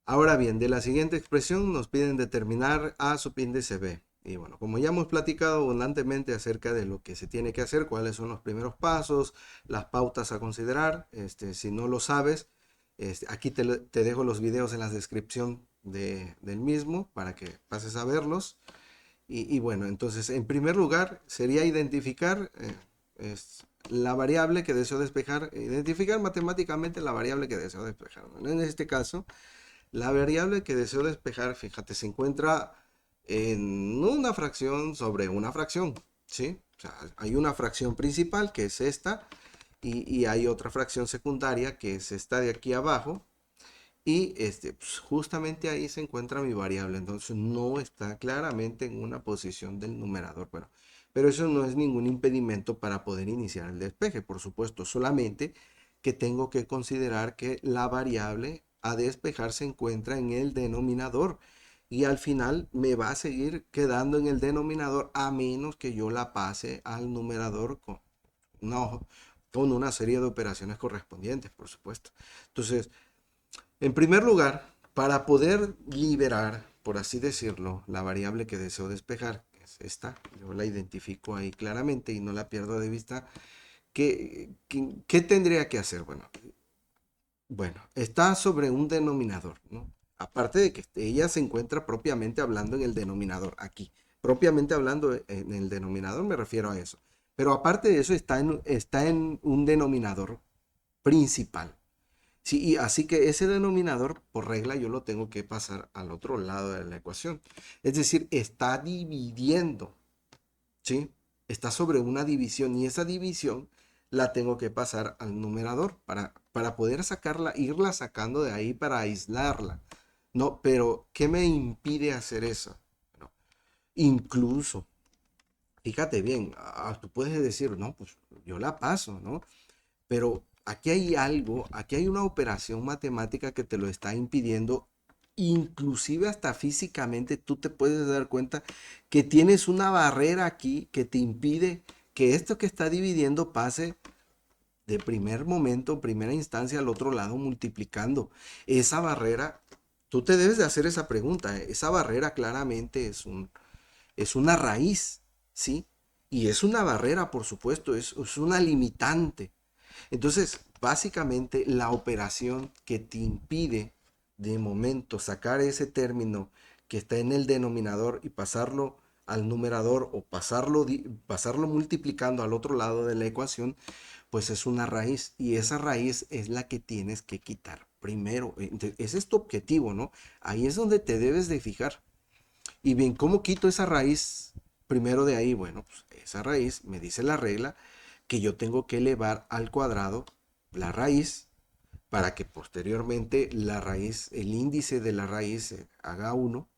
Ahora bien, de la siguiente expresión nos piden determinar A subíndice B. Y bueno, como ya hemos platicado abundantemente acerca de lo que se tiene que hacer, cuáles son los primeros pasos, las pautas a considerar, si no lo sabes, aquí te dejo los videos en la descripción del mismo para que pases a verlos. Y bueno, entonces en primer lugar sería identificar la variable que deseo despejar, identificar matemáticamente la variable que deseo despejar, ¿no? En este caso, la variable que deseo despejar, fíjate, se encuentra en una fracción sobre una fracción, ¿sí? O sea, hay una fracción principal que es esta y hay otra fracción secundaria que es esta de aquí abajo y pues, justamente ahí se encuentra mi variable, entonces no está claramente en una posición del numerador, bueno, pero eso no es ningún impedimento para poder iniciar el despeje, por supuesto, solamente que tengo que considerar que la variable a despejar se encuentra en el denominador y al final me va a seguir quedando en el denominador a menos que yo la pase al numerador una, con una serie de operaciones correspondientes, por supuesto. Entonces, en primer lugar, para poder liberar, por así decirlo, la variable que deseo despejar, que es esta, yo la identifico ahí claramente y no la pierdo de vista, ¿qué tendría que hacer? Bueno, está sobre un denominador, ¿no? Aparte de que ella se encuentra propiamente hablando en el denominador, aquí. Propiamente hablando en el denominador me refiero a eso. Pero aparte de eso está en un denominador principal. Sí, y así que ese denominador, por regla, yo lo tengo que pasar al otro lado de la ecuación. Es decir, está dividiendo, ¿sí? Está sobre una división y esa división la tengo que pasar al numerador para poder sacarla, irla sacando de ahí para aislarla. No, pero ¿qué me impide hacer eso? Bueno, incluso, fíjate bien, tú puedes decir, no, pues yo la paso, ¿no? Pero aquí hay algo, aquí hay una operación matemática que te lo está impidiendo. Inclusive hasta físicamente tú te puedes dar cuenta que tienes una barrera aquí que te impide que esto que está dividiendo pase de primer momento, primera instancia al otro lado multiplicando. Esa barrera, tú te debes de hacer esa pregunta. Esa barrera claramente es una raíz, ¿sí? Y es una barrera, por supuesto, es una limitante. Entonces, básicamente la operación que te impide de momento sacar ese término que está en el denominador y pasarlo al numerador o pasarlo multiplicando al otro lado de la ecuación, pues es una raíz y esa raíz es la que tienes que quitar primero. Entonces, ese es tu objetivo, ¿no? Ahí es donde te debes de fijar. Y bien, ¿cómo quito esa raíz primero de ahí? Bueno, pues esa raíz me dice la regla que yo tengo que elevar al cuadrado la raíz para que posteriormente la raíz, el índice de la raíz haga uno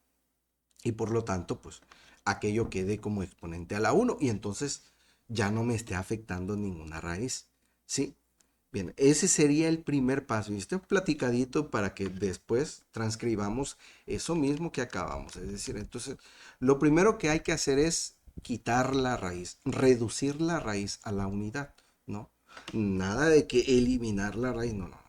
y por lo tanto, pues aquello quede como exponente a la uno y entonces ya no me esté afectando ninguna raíz. ¿Sí? Bien, ese sería el primer paso y este platicadito para que después transcribamos eso mismo que acabamos. Es decir, entonces, lo primero que hay que hacer es quitar la raíz, reducir la raíz a la unidad, ¿no? Nada de que eliminar la raíz, no, no.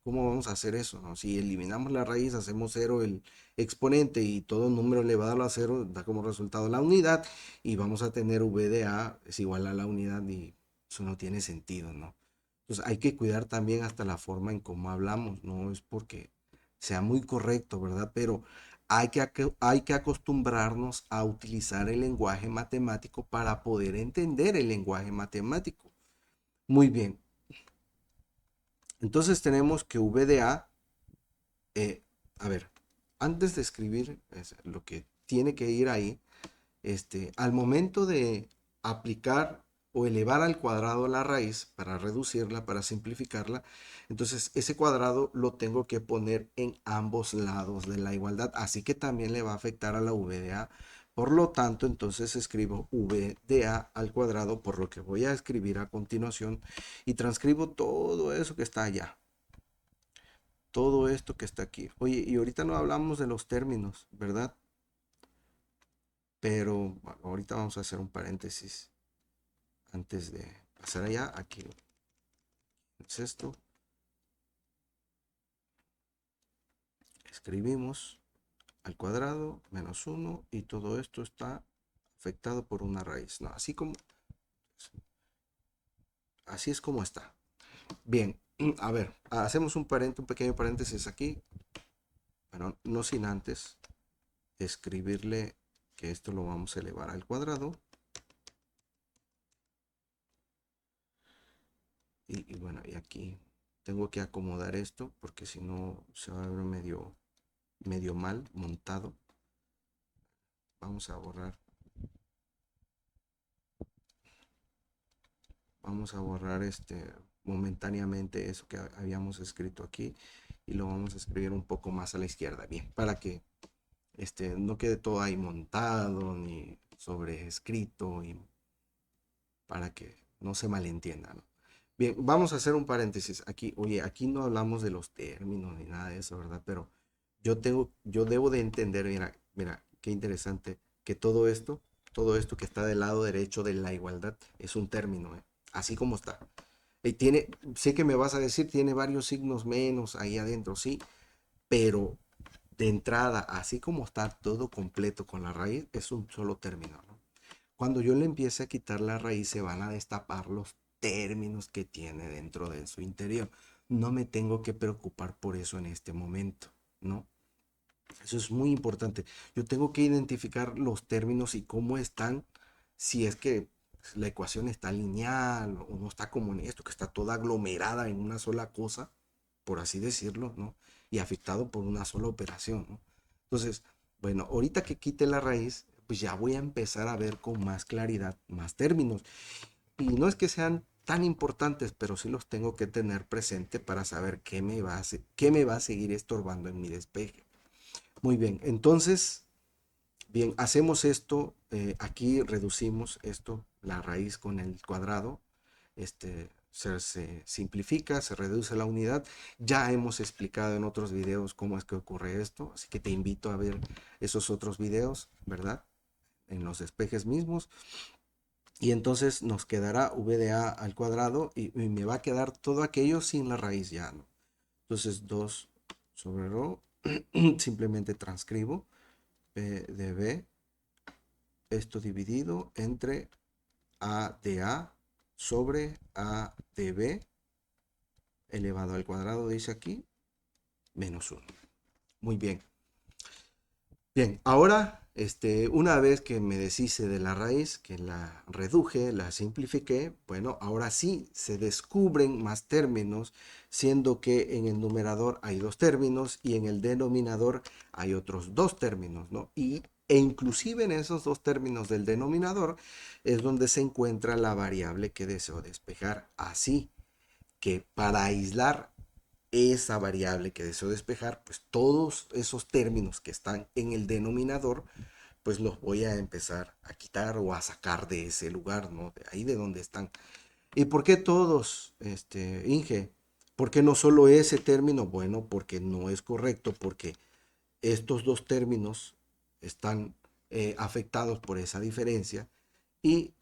¿Cómo vamos a hacer eso? ¿No? Si eliminamos la raíz, hacemos cero el exponente y todo número elevado a cero da como resultado la unidad y vamos a tener v de a es igual a la unidad y eso no tiene sentido, ¿no? Entonces hay que cuidar también hasta la forma en cómo hablamos, no es porque sea muy correcto, ¿verdad? Pero hay que acostumbrarnos a utilizar el lenguaje matemático para poder entender el lenguaje matemático. Muy bien, entonces tenemos que V de A, eh, a ver, antes de escribir lo que tiene que ir ahí, al momento de aplicar o elevar al cuadrado la raíz para reducirla, para simplificarla, entonces ese cuadrado lo tengo que poner en ambos lados de la igualdad, así que también le va a afectar a la v de a. Por lo tanto, entonces escribo v de a al cuadrado por lo que voy a escribir a continuación y transcribo todo eso que está allá. Todo esto que está aquí. Oye, y ahorita no hablamos de los términos, ¿verdad? Pero bueno, ahorita vamos a hacer un paréntesis antes de pasar allá. Aquí es esto. Escribimos al cuadrado menos 1 y todo esto está afectado por una raíz, ¿no? Así es como está. Bien, a ver, hacemos un pequeño paréntesis aquí, pero no sin antes escribirle que esto lo vamos a elevar al cuadrado. Y bueno, y aquí tengo que acomodar esto porque si no se va a ver medio mal montado. Vamos a borrar. Vamos a borrar momentáneamente eso que habíamos escrito aquí y lo vamos a escribir un poco más a la izquierda, bien, para que no quede todo ahí montado ni sobreescrito y para que no se malentienda, ¿no? Bien, vamos a hacer un paréntesis aquí. Oye, aquí no hablamos de los términos ni nada de eso, ¿verdad? Pero yo debo de entender, mira, qué interesante, que todo esto que está del lado derecho de la igualdad es un término, ¿eh? Así como está. Sé que me vas a decir, tiene varios signos menos ahí adentro, sí, pero de entrada, así como está todo completo con la raíz, es un solo término, ¿no? Cuando yo le empiece a quitar la raíz, se van a destapar los términos que tiene dentro de su interior. No me tengo que preocupar por eso en este momento, ¿no? Eso es muy importante. Yo tengo que identificar los términos y cómo están, si es que la ecuación está lineal o no está como en esto, que está toda aglomerada en una sola cosa, por así decirlo, ¿no? Y afectado por una sola operación, ¿no? Entonces, bueno, ahorita que quite la raíz, pues ya voy a empezar a ver con más claridad más términos. Y no es que sean tan importantes, pero sí los tengo que tener presente para saber qué me va a seguir estorbando en mi despeje. Muy bien, entonces, bien, hacemos esto, aquí reducimos esto, la raíz con el cuadrado, se simplifica, se reduce la unidad. Ya hemos explicado en otros videos cómo es que ocurre esto, así que te invito a ver esos otros videos, ¿verdad? En los despejes mismos. Y entonces nos quedará v de a al cuadrado y me va a quedar todo aquello sin la raíz ya, ¿no? Entonces 2 sobre rho, simplemente transcribo p de b, esto dividido entre a de a sobre a de b elevado al cuadrado, dice aquí, menos 1. Muy bien. Bien, ahora, una vez que me deshice de la raíz, que la reduje, la simplifiqué, bueno, ahora sí se descubren más términos, siendo que en el numerador hay dos términos y en el denominador hay otros dos términos, ¿no? E inclusive en esos dos términos del denominador es donde se encuentra la variable que deseo despejar. Así que para aislar esa variable que deseo despejar, pues todos esos términos que están en el denominador, pues los voy a empezar a quitar o a sacar de ese lugar, ¿no? De ahí de donde están. ¿Y por qué todos, Inge? ¿Por qué no solo ese término? Bueno, porque no es correcto, porque estos dos términos están afectados por esa diferencia y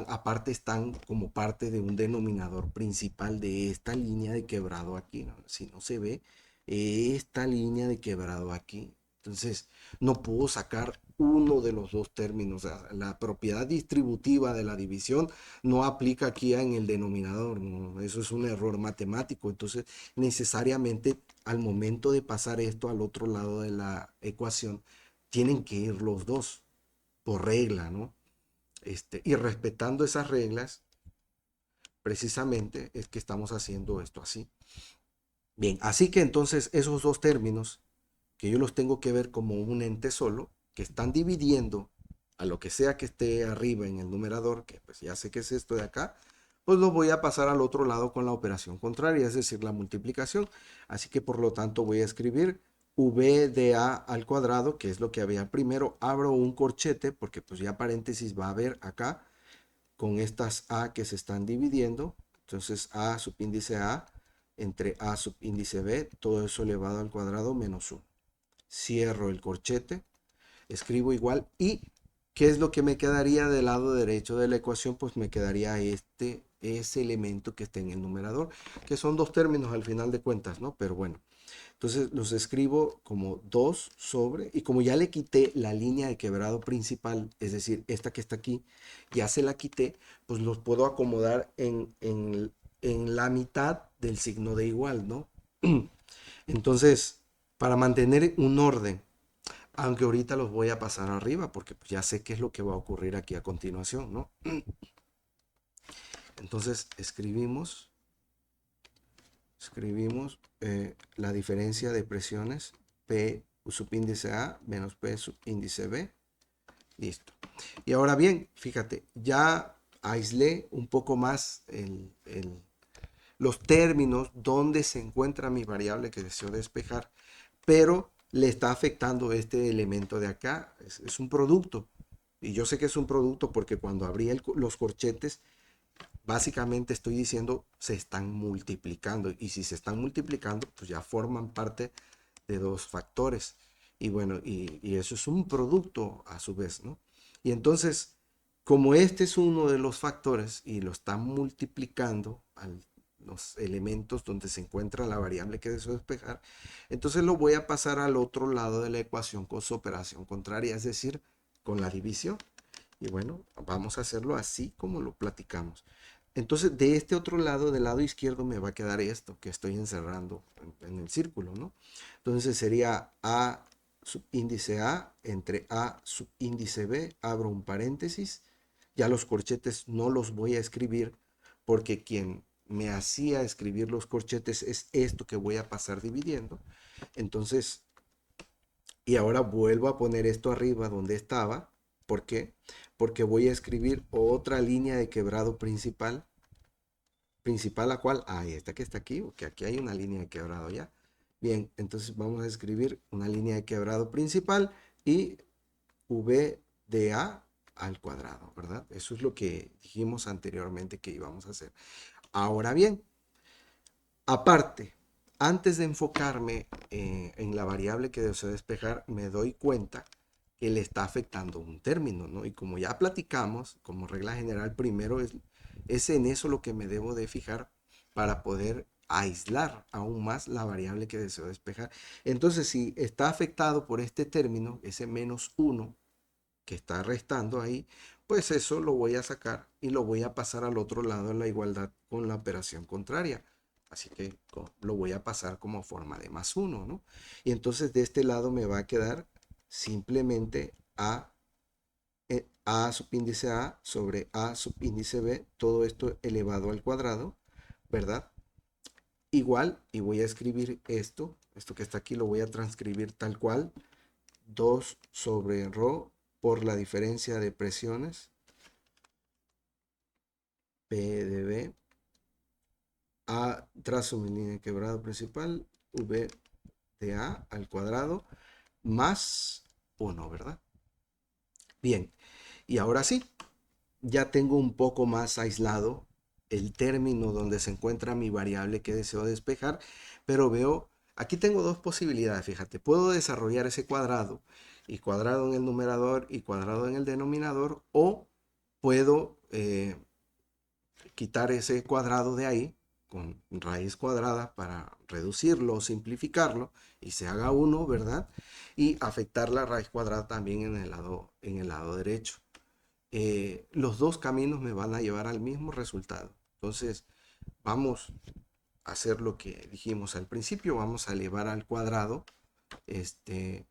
aparte están como parte de un denominador principal de esta línea de quebrado aquí, ¿no? Si no se ve esta línea de quebrado aquí, entonces no puedo sacar uno de los dos términos. O sea, la propiedad distributiva de la división no aplica aquí en el denominador, ¿no? Eso es un error matemático. Entonces necesariamente al momento de pasar esto al otro lado de la ecuación tienen que ir los dos por regla, ¿no? Y respetando esas reglas, precisamente es que estamos haciendo esto así. Bien, así que entonces esos dos términos, que yo los tengo que ver como un ente solo, que están dividiendo a lo que sea que esté arriba en el numerador, que pues ya sé que es esto de acá, pues lo voy a pasar al otro lado con la operación contraria, es decir, la multiplicación. Así que por lo tanto voy a escribir v de a al cuadrado, que es lo que había primero. Abro un corchete porque pues ya paréntesis va a haber acá con estas A que se están dividiendo. Entonces A subíndice A entre A subíndice B, todo eso elevado al cuadrado menos 1. Cierro el corchete, escribo igual y ¿qué es lo que me quedaría del lado derecho de la ecuación? Pues me quedaría ese elemento que está en el numerador, que son dos términos al final de cuentas, ¿no? Pero bueno, Entonces los escribo como 2 sobre, y como ya le quité la línea de quebrado principal, es decir, esta que está aquí, ya se la quité, pues los puedo acomodar en la mitad del signo de igual, ¿no? Entonces, para mantener un orden, aunque ahorita los voy a pasar arriba, porque pues ya sé qué es lo que va a ocurrir aquí a continuación, ¿no? Entonces escribimos la diferencia de presiones P subíndice A menos P subíndice B. Listo. Y ahora bien, fíjate, ya aislé un poco más los términos donde se encuentra mi variable que deseo despejar, pero le está afectando este elemento de acá. Es un producto. Y yo sé que es un producto porque cuando abrí los corchetes, básicamente estoy diciendo se están multiplicando. Y si se están multiplicando, pues ya forman parte de dos factores. Y bueno, y eso es un producto a su vez, ¿no? Y entonces, como este es uno de los factores y lo está multiplicando los elementos donde se encuentra la variable que deseo despejar, entonces lo voy a pasar al otro lado de la ecuación con su operación contraria, es decir, con la división. Y bueno, vamos a hacerlo así como lo platicamos. Entonces, de este otro lado, del lado izquierdo, me va a quedar esto que estoy encerrando en el círculo, ¿no? Entonces sería A subíndice A entre A subíndice B, abro un paréntesis. Ya los corchetes no los voy a escribir porque quien me hacía escribir los corchetes es esto que voy a pasar dividiendo. Entonces, y ahora vuelvo a poner esto arriba donde estaba. ¿Por qué? Porque voy a escribir otra línea de quebrado principal la cual, esta que está aquí, porque aquí hay una línea de quebrado ya. Bien, entonces vamos a escribir una línea de quebrado principal y v de a al cuadrado, ¿verdad? Eso es lo que dijimos anteriormente que íbamos a hacer. Ahora bien, aparte, antes de enfocarme en la variable que deseo despejar, me doy cuenta que le está afectando un término, ¿no? Y como ya platicamos, como regla general, primero es en eso lo que me debo de fijar para poder aislar aún más la variable que deseo despejar. Entonces, si está afectado por este término, ese menos 1 que está restando ahí, pues eso lo voy a sacar y lo voy a pasar al otro lado en la igualdad con la operación contraria. Así que lo voy a pasar como forma de más 1, ¿no? Y entonces de este lado me va a quedar simplemente A subíndice A sobre A subíndice B, todo esto elevado al cuadrado, ¿verdad? Igual, y voy a escribir esto que está aquí lo voy a transcribir tal cual, 2 sobre ρ por la diferencia de presiones P de B, A trazo mi línea de quebrado principal, V de A al cuadrado, más 1, ¿verdad? Bien, y ahora sí, ya tengo un poco más aislado el término donde se encuentra mi variable que deseo despejar, pero veo, aquí tengo dos posibilidades, fíjate, puedo desarrollar ese cuadrado, y cuadrado en el numerador y cuadrado en el denominador, o puedo quitar ese cuadrado de ahí con raíz cuadrada para reducirlo o simplificarlo y se haga uno, ¿verdad? Y afectar la raíz cuadrada también en el lado derecho. Los dos caminos me van a llevar al mismo resultado. Entonces, vamos a hacer lo que dijimos al principio, vamos a elevar al cuadrado,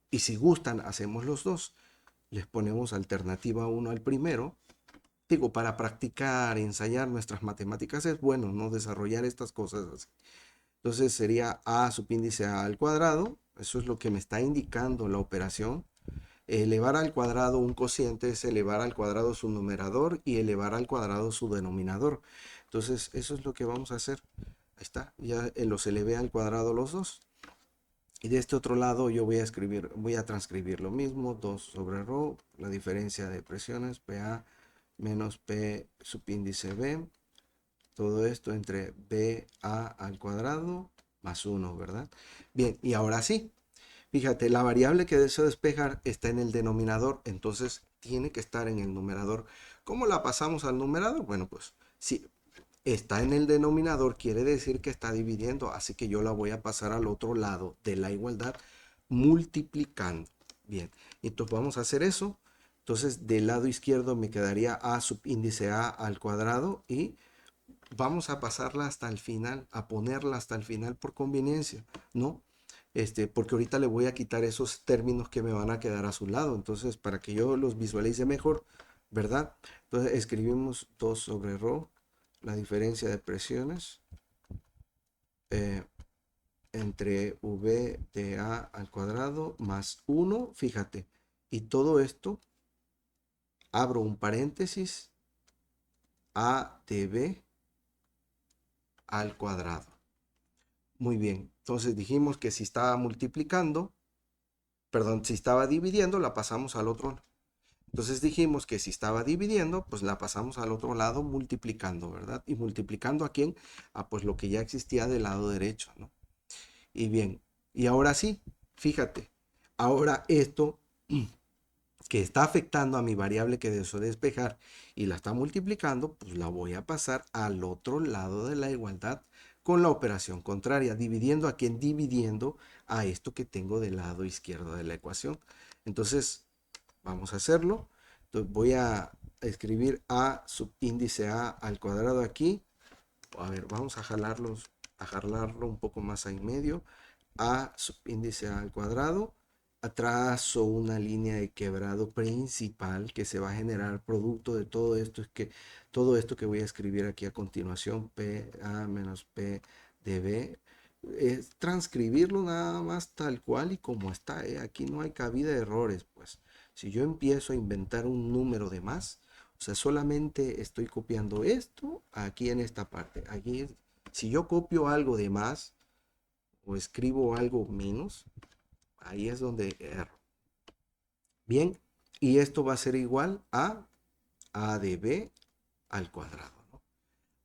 y si gustan, hacemos los dos. Les ponemos alternativa 1 al primero. Digo, para practicar, ensayar nuestras matemáticas es bueno, ¿no? Desarrollar estas cosas así. Entonces sería A subíndice A al cuadrado. Eso es lo que me está indicando la operación. Elevar al cuadrado un cociente es elevar al cuadrado su numerador y elevar al cuadrado su denominador. Entonces, eso es lo que vamos a hacer. Ahí está, ya los elevé al cuadrado los dos. Y de este otro lado yo voy a transcribir lo mismo, 2 sobre ρ, la diferencia de presiones, PA menos P subíndice B, todo esto entre BA al cuadrado más 1, ¿verdad? Bien, y ahora sí, fíjate, la variable que deseo despejar está en el denominador, entonces tiene que estar en el numerador. ¿Cómo la pasamos al numerador? Bueno, pues sí, está en el denominador, quiere decir que está dividiendo, así que yo la voy a pasar al otro lado de la igualdad multiplicando. Bien, entonces vamos a hacer eso. Entonces del lado izquierdo me quedaría a subíndice a al cuadrado y vamos a pasarla hasta el final, a ponerla hasta el final por conveniencia, ¿no? Porque ahorita le voy a quitar esos términos que me van a quedar a su lado. Entonces, para que yo los visualice mejor, ¿verdad? Entonces, escribimos 2 sobre rho, la diferencia de presiones eh, entre v de a al cuadrado más 1, fíjate. Y todo esto, abro un paréntesis, a de b al cuadrado. Muy bien, entonces dijimos que si estaba multiplicando, perdón, si estaba dividiendo, la pasamos al otro. Entonces dijimos que si estaba dividiendo, pues la pasamos al otro lado multiplicando, ¿verdad? ¿Y multiplicando a quién? A pues lo que ya existía del lado derecho, ¿no? Y bien, y ahora sí, fíjate, ahora esto que está afectando a mi variable que deseo despejar y la está multiplicando, pues la voy a pasar al otro lado de la igualdad con la operación contraria, dividiendo a quién, dividiendo a esto que tengo del lado izquierdo de la ecuación. Entonces, vamos a hacerlo. Entonces, voy a escribir a subíndice a al cuadrado aquí. A ver, vamos a jalarlo un poco más ahí en medio. A subíndice a al cuadrado. Trazo una línea de quebrado principal que se va a generar producto de todo esto. Es que todo esto que voy a escribir aquí a continuación, P A menos P de B, es transcribirlo nada más tal cual y como está. Aquí no hay cabida de errores, pues. Si yo empiezo a inventar un número de más, o sea, solamente estoy copiando esto aquí en esta parte. Aquí, si yo copio algo de más o escribo algo menos, ahí es donde erro. Bien, y esto va a ser igual a de b al cuadrado, ¿no?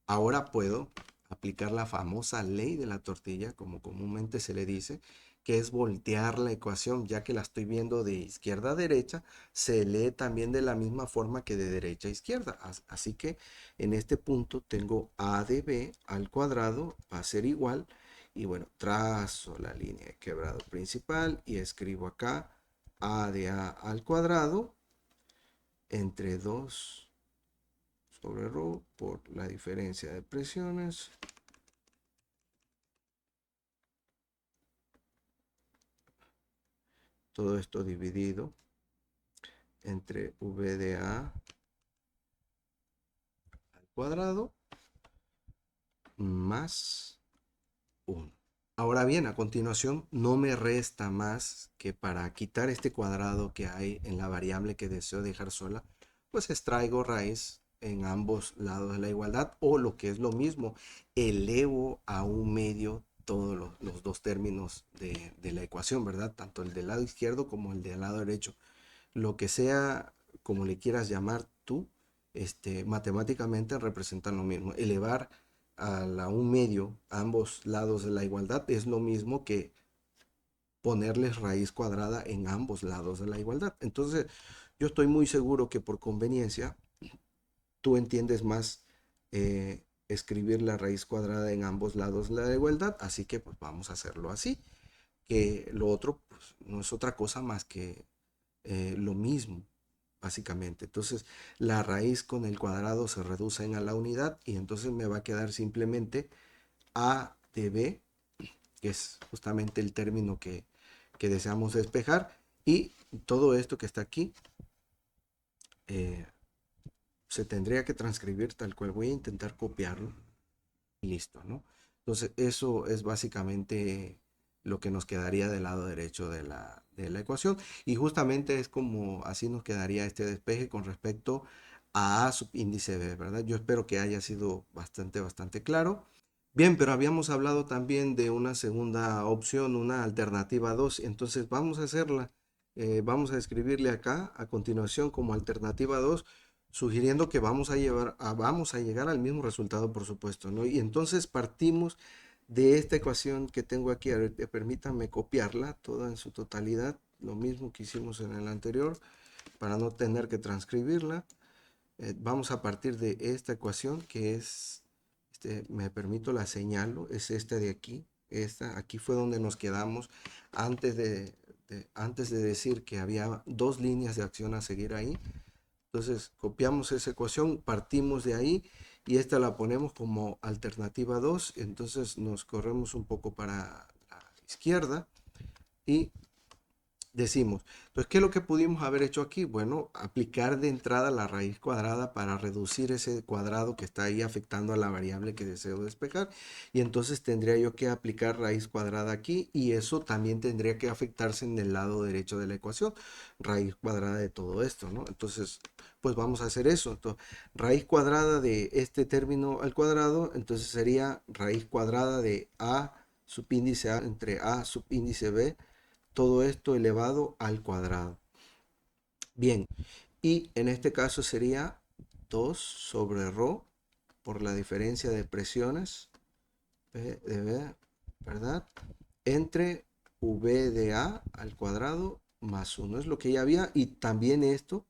Ahora puedo aplicar la famosa ley de la tortilla, como comúnmente se le dice, que es voltear la ecuación, ya que la estoy viendo de izquierda a derecha, se lee también de la misma forma que de derecha a izquierda. Así que en este punto tengo a de b al cuadrado, va a ser igual, y bueno, trazo la línea de quebrado principal y escribo acá a de a al cuadrado entre 2 sobre rho por la diferencia de presiones. Todo esto dividido entre v de a al cuadrado más 1. Ahora bien, a continuación no me resta más que para quitar este cuadrado que hay en la variable que deseo dejar sola, pues extraigo raíz en ambos lados de la igualdad, o lo que es lo mismo, elevo a un medio todos los dos términos de la ecuación, ¿verdad? Tanto el del lado izquierdo como el del lado derecho. Lo que sea, como le quieras llamar tú, matemáticamente representan lo mismo. Elevar a un medio a ambos lados de la igualdad es lo mismo que ponerles raíz cuadrada en ambos lados de la igualdad. Entonces, yo estoy muy seguro que por conveniencia tú entiendes más escribir la raíz cuadrada en ambos lados de la igualdad, así que pues vamos a hacerlo así. Que lo otro pues, no es otra cosa más que lo mismo, básicamente. Entonces, la raíz con el cuadrado se reduce a la unidad y entonces me va a quedar simplemente a de b, que es justamente el término que deseamos despejar, y todo esto que está aquí eh, se tendría que transcribir tal cual. Voy a intentar copiarlo y listo, ¿no? Entonces, eso es básicamente lo que nos quedaría del lado derecho de la ecuación. Y justamente es como así nos quedaría este despeje con respecto a A subíndice B, ¿verdad? Yo espero que haya sido bastante claro. Bien, pero habíamos hablado también de una segunda opción, una alternativa 2. Entonces vamos a hacerla. Vamos a escribirle acá a continuación como alternativa 2, sugiriendo que vamos a llegar al mismo resultado, por supuesto, ¿no? Y entonces partimos de esta ecuación que tengo aquí. A ver, permítanme copiarla toda en su totalidad, lo mismo que hicimos en el anterior, para no tener que transcribirla. Vamos a partir de esta ecuación que es me permito la señalo, es esta de aquí. Aquí fue donde nos quedamos antes antes de decir que había dos líneas de acción a seguir ahí. Entonces copiamos esa ecuación, partimos de ahí y esta la ponemos como alternativa 2. Entonces nos corremos un poco para la izquierda y decimos, entonces, ¿qué es lo que pudimos haber hecho aquí? Bueno, aplicar de entrada la raíz cuadrada para reducir ese cuadrado que está ahí afectando a la variable que deseo despejar. Y entonces tendría yo que aplicar raíz cuadrada aquí y eso también tendría que afectarse en el lado derecho de la ecuación, raíz cuadrada de todo esto, ¿no? Entonces, pues vamos a hacer eso. Entonces, raíz cuadrada de este término al cuadrado, entonces sería raíz cuadrada de a subíndice a entre a subíndice b, todo esto elevado al cuadrado. Bien, y en este caso sería 2 sobre ρ por la diferencia de presiones P de B, ¿verdad? Entre V de A al cuadrado más 1. Es lo que ya había y también esto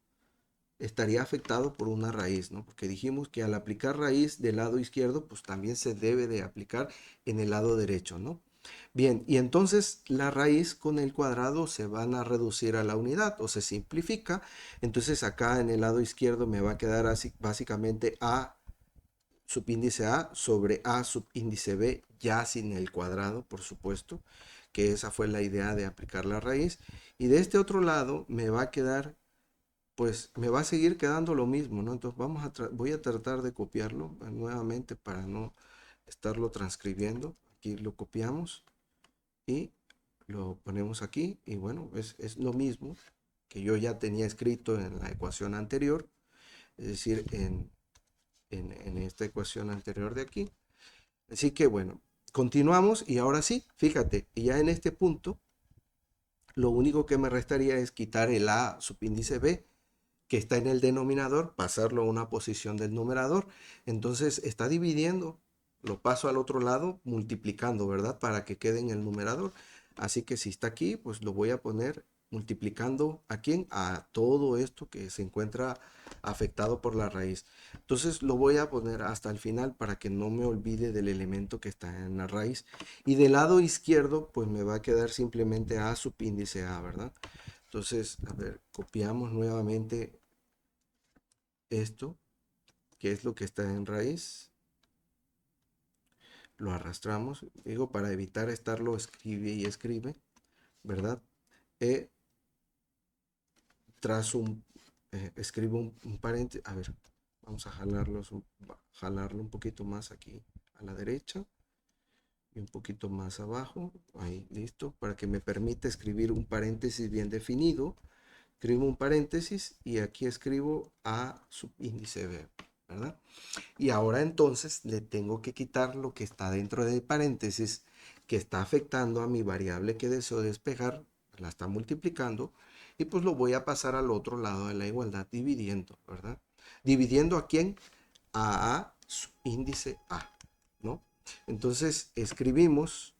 estaría afectado por una raíz, ¿no? Porque dijimos que al aplicar raíz del lado izquierdo, pues también se debe de aplicar en el lado derecho, ¿no? Bien, y entonces la raíz con el cuadrado se van a reducir a la unidad o se simplifica. Entonces acá en el lado izquierdo me va a quedar así, básicamente a subíndice a sobre a subíndice b, ya sin el cuadrado, por supuesto, que esa fue la idea de aplicar la raíz. Y de este otro lado me va a quedar, pues me va a seguir quedando lo mismo, ¿no? Entonces voy a tratar de copiarlo nuevamente para no estarlo transcribiendo. Aquí lo copiamos y lo ponemos aquí y bueno, es lo mismo que yo ya tenía escrito en la ecuación anterior, es decir, en esta ecuación anterior de aquí. Así que bueno, continuamos y ahora sí, fíjate, ya en este punto, lo único que me restaría es quitar el a subíndice b que está en el denominador, pasarlo a una posición del numerador. Entonces está dividiendo, lo paso al otro lado multiplicando, ¿verdad? Para que quede en el numerador. Así que si está aquí, pues lo voy a poner multiplicando a quién, a todo esto que se encuentra afectado por la raíz. Entonces lo voy a poner hasta el final para que no me olvide del elemento que está en la raíz. Y del lado izquierdo, pues me va a quedar simplemente a subíndice a, ¿verdad? Entonces, a ver, copiamos nuevamente esto, que es lo que está en raíz, lo arrastramos, digo, para evitar estarlo escribe y escribe, ¿verdad? E trazo escribo un paréntesis, a ver, vamos a jalarlo un poquito más aquí a la derecha y un poquito más abajo, ahí, listo, para que me permita escribir un paréntesis bien definido. Escribo un paréntesis y aquí escribo a subíndice B, ¿verdad? Y ahora entonces le tengo que quitar lo que está dentro del paréntesis que está afectando a mi variable que deseo despejar, la está multiplicando y pues lo voy a pasar al otro lado de la igualdad dividiendo, ¿verdad? ¿Dividiendo a quién? A subíndice A, ¿no? Entonces escribimos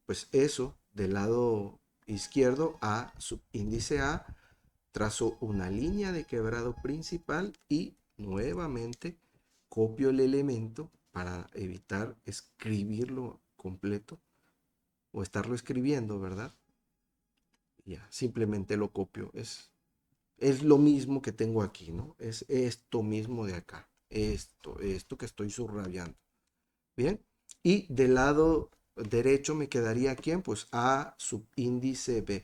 pues eso del lado izquierdo a subíndice A, trazo una línea de quebrado principal y nuevamente copio el elemento para evitar escribirlo completo o estarlo escribiendo, ¿verdad? Ya, simplemente lo copio. Es lo mismo que tengo aquí, ¿no? Es esto mismo de acá. Esto que estoy subrayando. Bien. Y del lado derecho me quedaría ¿quién? Pues A subíndice B.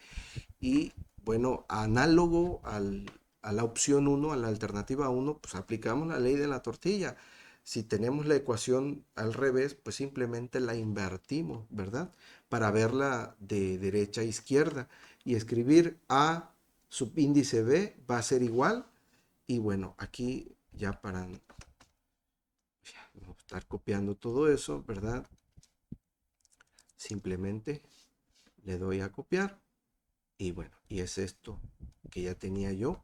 Y bueno, análogo a la opción 1, a la alternativa 1, pues aplicamos la ley de la tortilla. Si tenemos la ecuación al revés, pues simplemente la invertimos, ¿verdad? Para verla de derecha a izquierda. Y escribir A subíndice B va a ser igual. Y bueno, aquí ya para no estar copiando todo eso, ¿verdad? Simplemente le doy a copiar. Y bueno, y es esto que ya tenía yo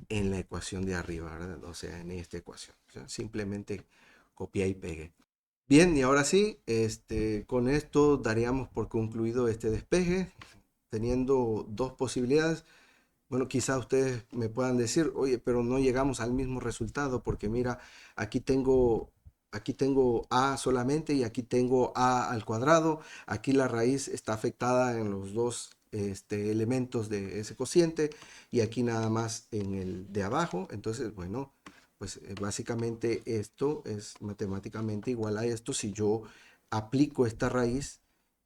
en la ecuación de arriba, ¿verdad? O sea, en esta ecuación. O sea, simplemente copié y pegué. Bien, y ahora sí, con esto daríamos por concluido este despeje, teniendo dos posibilidades. Bueno, quizá ustedes me puedan decir, oye, pero no llegamos al mismo resultado porque mira, aquí tengo aquí tengo a solamente y aquí tengo a al cuadrado. Aquí la raíz está afectada en los dos elementos de ese cociente y aquí nada más en el de abajo. Entonces, bueno, pues básicamente esto es matemáticamente igual a esto si yo aplico esta raíz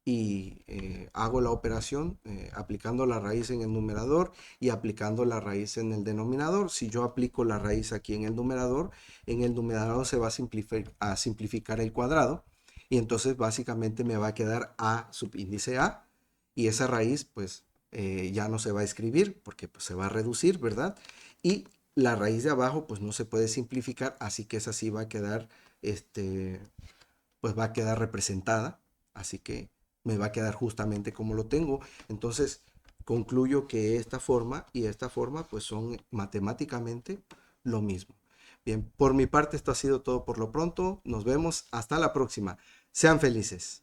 y hago la operación aplicando la raíz en el numerador y aplicando la raíz en el denominador. Si yo aplico la raíz aquí en el numerador se va a simplificar el cuadrado y entonces básicamente me va a quedar a subíndice a y esa raíz pues ya no se va a escribir porque pues, se va a reducir, ¿verdad? Y la raíz de abajo pues no se puede simplificar, así que esa sí va a quedar, pues va a quedar representada, así que me va a quedar justamente como lo tengo. Entonces concluyo que esta forma y esta forma pues son matemáticamente lo mismo. Bien, por mi parte esto ha sido todo por lo pronto. Nos vemos hasta la próxima. Sean felices.